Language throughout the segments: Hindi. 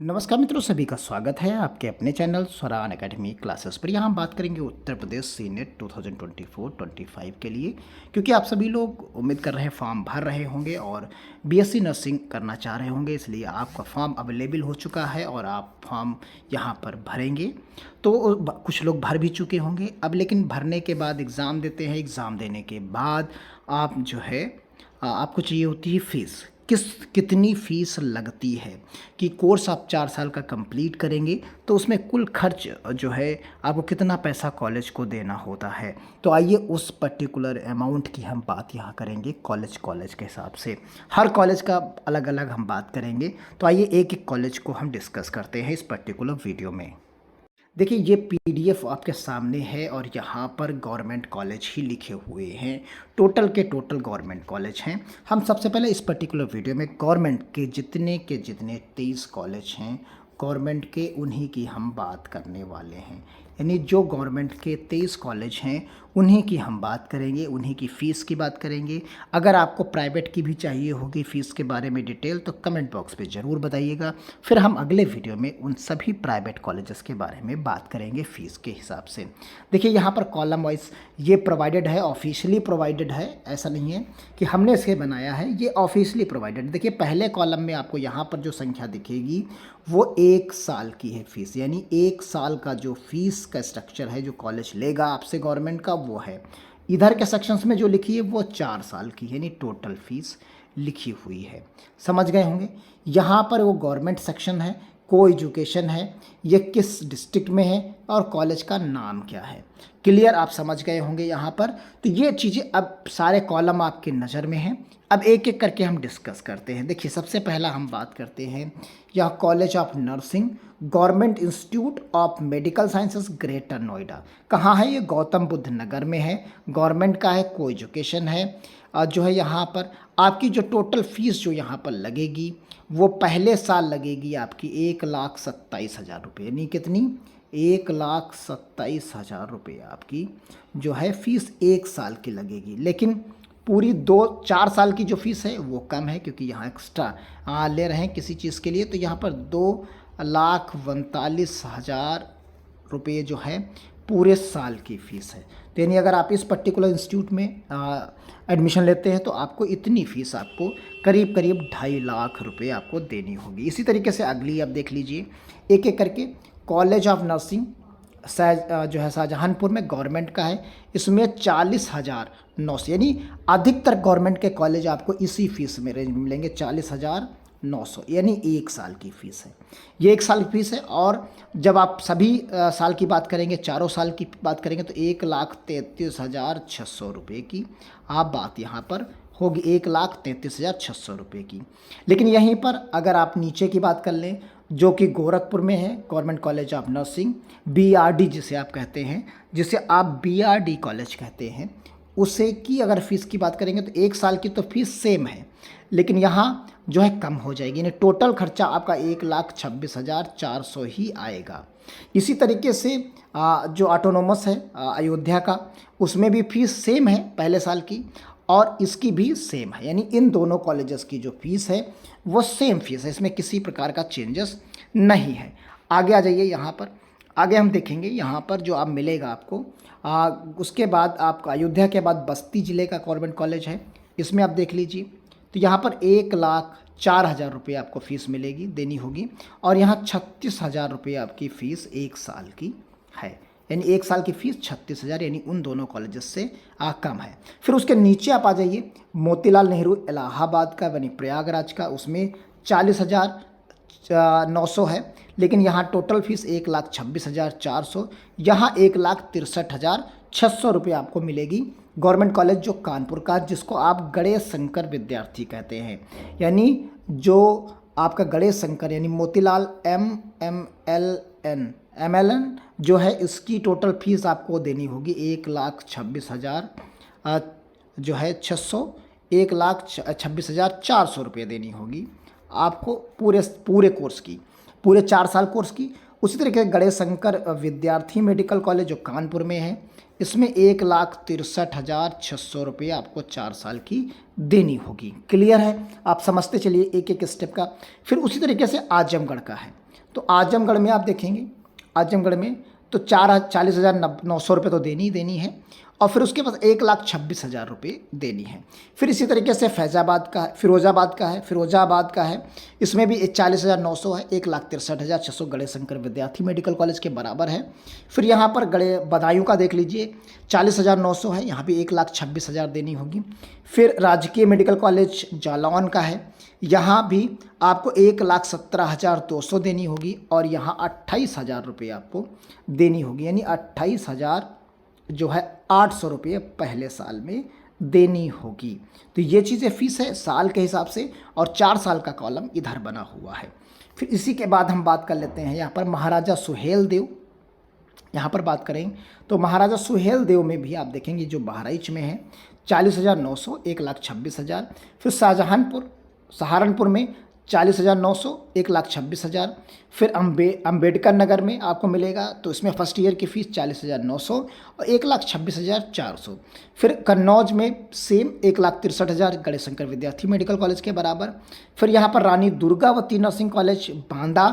नमस्कार मित्रों, सभी का स्वागत है आपके अपने चैनल स्वरान एकेडमी क्लासेस पर। यहाँ हम बात करेंगे उत्तर प्रदेश सीनेट 2024-25 के लिए, क्योंकि आप सभी लोग उम्मीद कर रहे हैं, फॉर्म भर रहे होंगे और बीएससी नर्सिंग करना चाह रहे होंगे, इसलिए आपका फॉर्म अवेलेबल हो चुका है और आप फॉर्म यहाँ पर भरेंगे। तो कुछ लोग भर भी चुके होंगे अब, लेकिन भरने के बाद एग्ज़ाम देते हैं। एग्ज़ाम देने के बाद आप जो है आपको चाहिए होती है फ़ीस। कितनी फ़ीस लगती है कि कोर्स आप 4 साल का कंप्लीट करेंगे तो उसमें कुल खर्च जो है आपको कितना पैसा कॉलेज को देना होता है। तो आइए उस पर्टिकुलर अमाउंट की हम बात यहाँ करेंगे कॉलेज के हिसाब से। हर कॉलेज का अलग अलग हम बात करेंगे, तो आइए एक एक कॉलेज को हम डिस्कस करते हैं इस पर्टिकुलर वीडियो में। देखिए, ये पीडीएफ आपके सामने है और यहाँ पर गवर्नमेंट कॉलेज ही लिखे हुए हैं। टोटल के टोटल गवर्नमेंट कॉलेज हैं। हम सबसे पहले इस पर्टिकुलर वीडियो में गवर्नमेंट के जितने 23 कॉलेज हैं, गवर्नमेंट के उन्हीं की हम बात करने वाले हैं। यानी जो गवर्नमेंट के 23 कॉलेज हैं उन्हीं की हम बात करेंगे, उन्हीं की फ़ीस की बात करेंगे। अगर आपको प्राइवेट की भी चाहिए होगी फ़ीस के बारे में डिटेल, तो कमेंट बॉक्स पे ज़रूर बताइएगा। फिर हम अगले वीडियो में उन सभी प्राइवेट कॉलेजेस के बारे में बात करेंगे फ़ीस के हिसाब से। देखिए, यहाँ पर कॉलम वाइज ये प्रोवाइडेड है, ऑफिशियली प्रोवाइडेड है, ऐसा नहीं है कि हमने इसे बनाया है, ये ऑफिशियली प्रोवाइडेड। देखिए, पहले कॉलम में आपको यहाँ पर जो संख्या दिखेगी वो 1 साल की है फ़ीस, यानी 1 साल का जो फ़ीस का स्ट्रक्चर है जो कॉलेज लेगा आपसे गवर्नमेंट का, वो है। इधर के सेक्शंस में जो लिखी है वो 4 साल की, यानी टोटल फ़ीस लिखी हुई है। समझ गए होंगे। यहाँ पर वो गवर्नमेंट सेक्शन है, को एजुकेशन है, ये किस डिस्ट्रिक्ट में है और कॉलेज का नाम क्या है। क्लियर, आप समझ गए होंगे यहाँ पर। तो ये चीज़ें अब सारे कॉलम आपके नज़र में हैं। अब एक एक करके हम डिस्कस करते हैं। देखिए, सबसे पहला हम बात करते हैं यहाँ college of nursing government institute of medical sciences greater Noida. कहाँ है ये? गौतम बुद्ध नगर में है। गवर्नमेंट का है, को एजुकेशन है। जो है यहाँ पर आपकी जो टोटल फ़ीस जो यहाँ पर लगेगी वो पहले साल लगेगी आपकी 1,27,000 रुपये, यानी कितनी? 1,27,000 रुपये आपकी जो है फ़ीस 1 साल की लगेगी। लेकिन पूरी 4 साल की जो फ़ीस है वो कम है, क्योंकि यहाँ एक्स्ट्रा ले रहे हैं किसी चीज़ के लिए। तो यहाँ पर 2,39,000 रुपये जो है पूरे साल की फ़ीस है। तो यानी अगर आप इस पर्टिकुलर इंस्टीट्यूट में एडमिशन लेते हैं तो आपको इतनी फ़ीस आपको करीब करीब 2.5 लाख रुपए आपको देनी होगी। इसी तरीके से अगली आप देख लीजिए एक एक करके। कॉलेज ऑफ नर्सिंग जो है शाहजहांपुर में, गवर्नमेंट का है। इसमें 40,900, यानी अधिकतर गवर्नमेंट के कॉलेज आपको इसी फीस में रेंज में मिलेंगे, 40,900, यानी 1 साल की फ़ीस है। ये 1 साल की फ़ीस है। और जब आप सभी साल की बात करेंगे, चारों साल की बात करेंगे, तो 1,33,600 रुपये की आप बात यहाँ पर होगी, 1,33,600 रुपये की। लेकिन यहीं पर अगर आप नीचे की बात कर लें, जो कि गोरखपुर में है, government college of nursing BRD जिसे आप कहते हैं, जिसे आप बीआरडी कॉलेज कहते हैं, उसे की अगर फ़ीस की बात करेंगे तो 1 साल की तो फ़ीस सेम है, लेकिन यहाँ जो है कम हो जाएगी, यानी टोटल खर्चा आपका 1,26,400 ही आएगा। इसी तरीके से जो ऑटोनोमस है अयोध्या का, उसमें भी फ़ीस सेम है पहले साल की, और इसकी भी सेम है। यानी इन दोनों कॉलेजेस की जो फ़ीस है वो सेम फ़ीस है, इसमें किसी प्रकार का चेंजेस नहीं है। आगे आ जाइए। यहाँ पर आगे हम देखेंगे, यहाँ पर जो आप मिलेगा आपको उसके बाद आपका अयोध्या के बाद बस्ती ज़िले का गवर्नमेंट कॉलेज है। इसमें आप देख लीजिए, तो यहाँ पर 1,04,000 रुपये आपको फ़ीस मिलेगी, देनी होगी। और यहाँ 36,000 रुपये आपकी फ़ीस 1 साल की है, यानी 1 साल की फ़ीस 36,000, यानी उन दोनों कॉलेजेस से कम है। फिर उसके नीचे आप आ जाइए, मोतीलाल नेहरू इलाहाबाद का, यानी प्रयागराज का, उसमें 40,900 है, लेकिन यहाँ टोटल फ़ीस 1,26,400, यहाँ 1,63,600 रुपये आपको मिलेगी। गवर्नमेंट कॉलेज जो कानपुर का, जिसको आप गणेश शंकर विद्यार्थी कहते हैं, यानी जो आपका गणेश शंकर यानी मोतीलाल MLN जो है, इसकी टोटल फ़ीस आपको देनी होगी 1,26,000 जो है 600, 1,26,400 रुपये देनी होगी आपको पूरे कोर्स की, पूरे 4 साल कोर्स की। उसी तरीके से गणेश शंकर विद्यार्थी मेडिकल कॉलेज जो कानपुर में है, इसमें 1,63,600 रुपये आपको 4 साल की देनी होगी। क्लियर है? आप समझते चलिए एक एक स्टेप का। फिर उसी तरीके से आजमगढ़ का है। तो आजमगढ़ में आप देखेंगे, आजमगढ़ में तो 40,900 रुपये तो देनी ही देनी है, और फिर उसके पास 1,26,000 रुपये देनी है। फिर इसी तरीके से फैज़ाबाद का है, फिरोजाबाद का है, इसमें भी 40,900 है, 1,63,600 गणेश शंकर विद्यार्थी मेडिकल कॉलेज के बराबर है। फिर यहाँ पर बदायूं का देख लीजिए, 40,900 है, यहाँ भी 1,26,000 देनी होगी। फिर राजकीय मेडिकल कॉलेज जालौन का है, यहाँ भी आपको 1,17,200 देनी होगी, और यहाँ 28,000 रुपये आपको देनी होगी, यानी 28,000 जो है 800 रुपये पहले साल में देनी होगी। तो ये चीज़ें फ़ीस है साल के हिसाब से, और 4 साल का कॉलम इधर बना हुआ है। फिर इसी के बाद हम बात कर लेते हैं यहाँ पर महाराजा सुहेल देव। यहाँ पर बात करें तो महाराजा सुहेल देव में भी आप देखेंगे जो बहराइच में है 40,900, 1,26,000। फिर सहारनपुर में 40,900, 1,26,000। फिर अम्बेडकर नगर में आपको मिलेगा, तो इसमें फर्स्ट ईयर की फ़ीस 40,900 और 1,26,400। फिर कन्नौज में सेम 1,63,000 गणेश शंकर विद्यार्थी मेडिकल कॉलेज के बराबर। फिर यहाँ पर रानी दुर्गावती नर्सिंग कॉलेज बांदा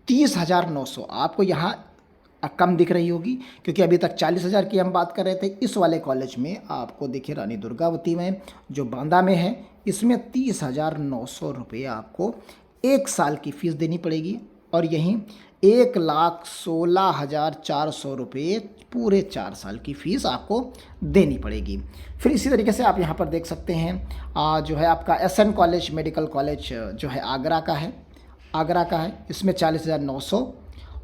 30,900, आपको यहाँ कम दिख रही होगी क्योंकि अभी तक 40,000 की हम बात कर रहे थे। इस वाले कॉलेज में आपको देखिए रानी दुर्गावती में जो बांदा में है, इसमें 30,900 रुपये आपको 1 साल की फ़ीस देनी पड़ेगी, और यहीं 1,16,400 रुपये पूरे 4 साल की फ़ीस आपको देनी पड़ेगी। फिर इसी तरीके से आप यहाँ पर देख सकते हैं जो है आपका SN कॉलेज मेडिकल कॉलेज जो है आगरा का है, इसमें 40,900।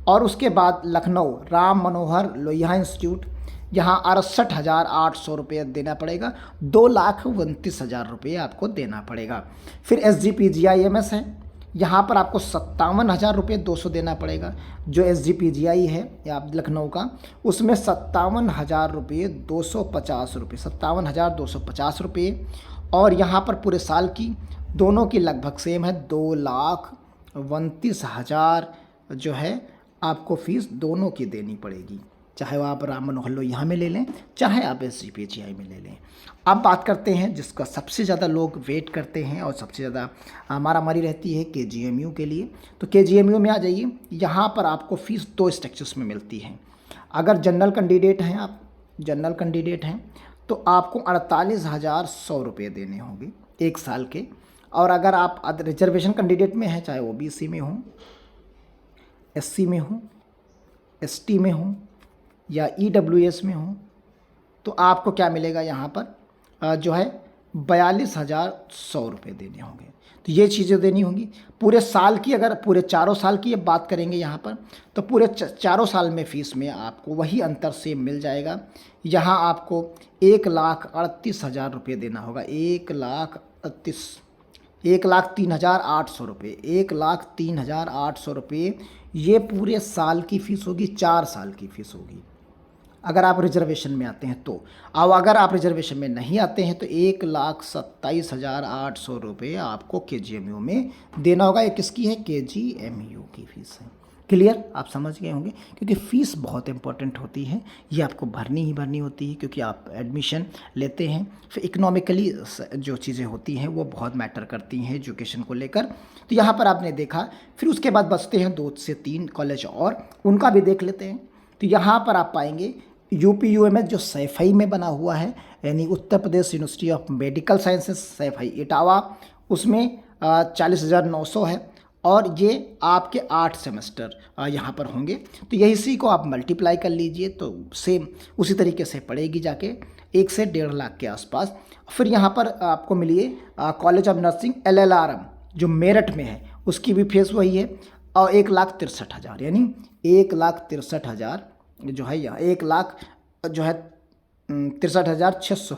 और उसके बाद लखनऊ राम मनोहर लोहिया इंस्टीट्यूट, यहाँ 68,800 रुपये देना पड़ेगा, 2,29,000 रुपये आपको देना पड़ेगा। फिर SGPGIMS है, यहाँ पर आपको 57,000 रुपये 200 देना पड़ेगा। जो SGPGI है या लखनऊ का, उसमें 57,000 रुपये 250 रुपये, 57,250 रुपये। और यहाँ पर पूरे साल की दोनों की लगभग सेम है, 2,29,000 जो है आपको फ़ीस दोनों की देनी पड़ेगी, चाहे वो आप राम मनोहर लोहिया में ले लें, चाहे आप SGPGI में ले लें। अब बात करते हैं जिसका सबसे ज़्यादा लोग वेट करते हैं और सबसे ज़्यादा मारामारी रहती है KGMU के लिए। तो KGMU में आ जाइए, यहाँ पर आपको फ़ीस 2 स्ट्रक्चर्स में मिलती है। अगर जनरल कैंडिडेट हैं तो आपको 48,100 रुपये देने होंगे 1 साल के। और अगर आप रिजर्वेशन कैंडिडेट में हैं, चाहे OBC में हो, SC में हो, ST में हो या EWS में हो, तो आपको क्या मिलेगा यहाँ पर जो है 42,100 रुपये देने होंगे। तो ये चीज़ें देनी होंगी पूरे साल की। अगर पूरे 4 साल की अब बात करेंगे यहाँ पर, तो पूरे 4 साल में फ़ीस में आपको वही अंतर सेम मिल जाएगा। यहाँ आपको 1,38,000 रुपये देना होगा, 1,03,800 रुपये, 1,03,800 रुपये ये पूरे साल की फ़ीस होगी, 4 साल की फ़ीस होगी अगर आप रिजर्वेशन में आते हैं तो। अब अगर आप रिजर्वेशन में नहीं आते हैं तो 1,27,800 रुपये आपको KGMU में देना होगा। ये किसकी है? KGMU की फ़ीस है। क्लियर? आप समझ गए होंगे, क्योंकि फ़ीस बहुत इंपॉर्टेंट होती है, ये आपको भरनी ही भरनी होती है, क्योंकि आप एडमिशन लेते हैं। फिर इकोनॉमिकली जो चीज़ें होती हैं वो बहुत मैटर करती हैं एजुकेशन को लेकर। तो यहाँ पर आपने देखा। फिर उसके बाद बचते हैं 2 से 3 कॉलेज और, उनका भी देख लेते हैं। तो यहाँ पर आप पाएंगे UPUMS जो सैफई में बना हुआ है, यानी Uttar Pradesh University of Medical Sciences Saifai Etawah, उसमें 40,900 है, और ये आपके 8 सेमेस्टर यहाँ पर होंगे। तो यही इसी को आप मल्टीप्लाई कर लीजिए तो सेम उसी तरीके से पड़ेगी जाके 1 से 1.5 लाख के आसपास। फिर यहाँ पर आपको मिलिए कॉलेज ऑफ नर्सिंग LLRM जो मेरठ में है, उसकी भी फीस वही है, और 1,63,000, यानी 1,63,000 जो है, यहाँ 1,00,000 जो है 63,600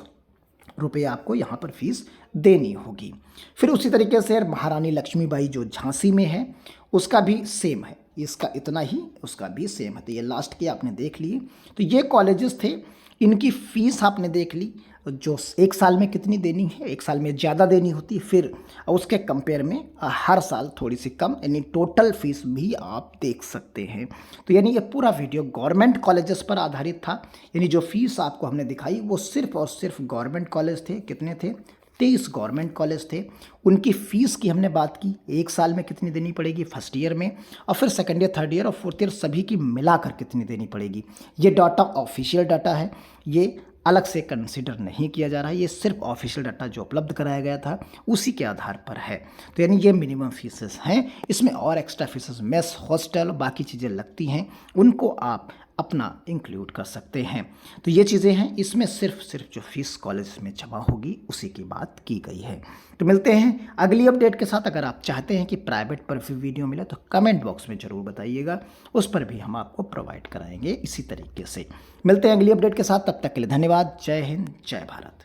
रुपये आपको यहाँ पर फीस देनी होगी। फिर उसी तरीके से महारानी लक्ष्मीबाई जो झांसी में है, उसका भी सेम है, इसका इतना ही, उसका भी सेम है। तो ये लास्ट के आपने देख लिए। तो ये कॉलेजेस थे, इनकी फ़ीस आपने देख ली, जो 1 साल में कितनी देनी है, 1 साल में ज़्यादा देनी होती है, फिर उसके कंपेयर में हर साल थोड़ी सी कम, यानी टोटल फीस भी आप देख सकते हैं। तो यानी ये पूरा वीडियो गवर्नमेंट कॉलेजेस पर आधारित था, यानी जो फीस आपको हमने दिखाई वो सिर्फ और सिर्फ गवर्नमेंट कॉलेज थे। कितने थे? 23 गवर्नमेंट कॉलेज थे। उनकी फ़ीस की हमने बात की, 1 साल में कितनी देनी पड़ेगी फर्स्ट ईयर में, और फिर सेकंड ईयर, थर्ड ईयर और फोर्थ ईयर सभी की मिलाकर कितनी देनी पड़ेगी। ये डाटा ऑफिशियल डाटा है, ये अलग से कंसिडर नहीं किया जा रहा है, ये सिर्फ ऑफिशियल डाटा जो उपलब्ध कराया गया था उसी के आधार पर है। तो यानी ये मिनिमम फीसेस हैं, इसमें और एक्स्ट्रा फीसेस मेस, हॉस्टल, बाकी चीज़ें लगती हैं, उनको आप अपना इंक्लूड कर सकते हैं। तो ये चीज़ें हैं, इसमें सिर्फ जो फीस कॉलेज में जमा होगी उसी की बात की गई है। तो मिलते हैं अगली अपडेट के साथ। अगर आप चाहते हैं कि प्राइवेट पर भी वीडियो मिले तो कमेंट बॉक्स में ज़रूर बताइएगा, उस पर भी हम आपको प्रोवाइड कराएंगे इसी तरीके से। मिलते हैं अगली अपडेट के साथ, तब तक के लिए धन्यवाद। जय हिंद, जय भारत।